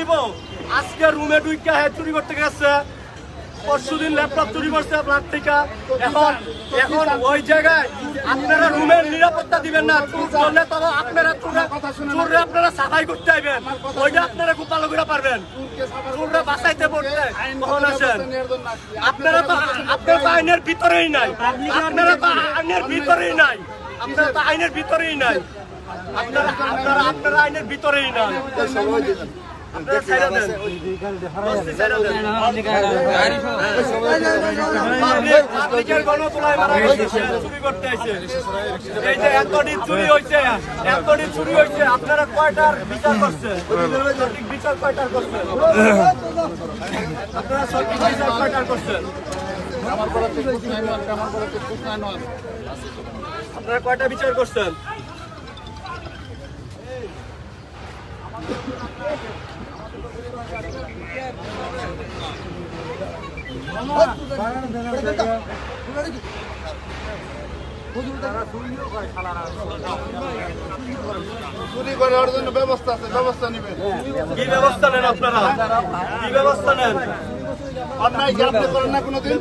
দিব। আজকে রুমে ঢুকে চুরি করতে গেছে, পরশুদিন ল্যাপটপ চুরি করছে আপনার থেকে। এখন ওই জায়গায় আপনারা রুমের নিরাপত্তা দিবেন না। চুর করলে তবে চুররে আপনারা সাফাই করতে আইবেন, ওইটা আপনারা খুব ভালো করে পারবেন। চুররা বাঁচাইতে পড়তে কখন আসেন আপনারা? তো আইনের ভিতরেই নাই, আপনারা তো আইনের ভিতরেই নাই, আপনারা তো আইনের ভিতরেই নাই, আপনারা আইনের ভিতরেই নাই। আপনারা ছেড়ে দেন, ছেড়ে দেন। পাবলিকের গণতোলায় মারা গেছে, চুরি করতে আইছে। এই যে এতদিন চুরি হয়েছে, এতদিন চুরি হয়েছে, আপনারা কয়টার বিচার করছেন? সঠিক বিচার কয়টার করছেন? আপনারা সঠিক বিচার কয়টার করছেন? আপনারা কয়টা বিচার করছেন? চুরি করার জন্য ব্যবস্থা আছে, ব্যবস্থা নেবেন। কি ব্যবস্থা নেন আপনারা? কি ব্যবস্থা নেন? অন্যায় কি আপনি করেন না কোনোদিন?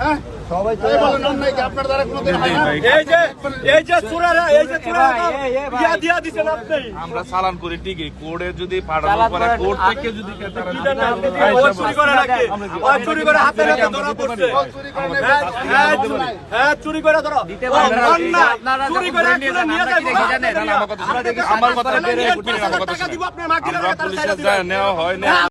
হ্যাঁ, সবাই বলেন অন্যায় কি আপনার দ্বারা কোনোদিন হয় না? এই যে চোরেরা, এই যে চোরেরা ইয়া দিয়া দিছেন আপনি। আমরা চালান করি ঠিকই, কোর্টে যদি পাঠানোর পরে কোর্ট থেকে যদি ওই চুরি করে নাকি? ওই চুরি করে হাতে হাতে ধরা পড়ছে। হ্যাঁ, চুরি করে ধরো। চুরি করে একজনে নিয়ে যাবে। আমার কথা টাকা দিব আপনার মাকে, পুলিশের যায় নেওয়া হয় না।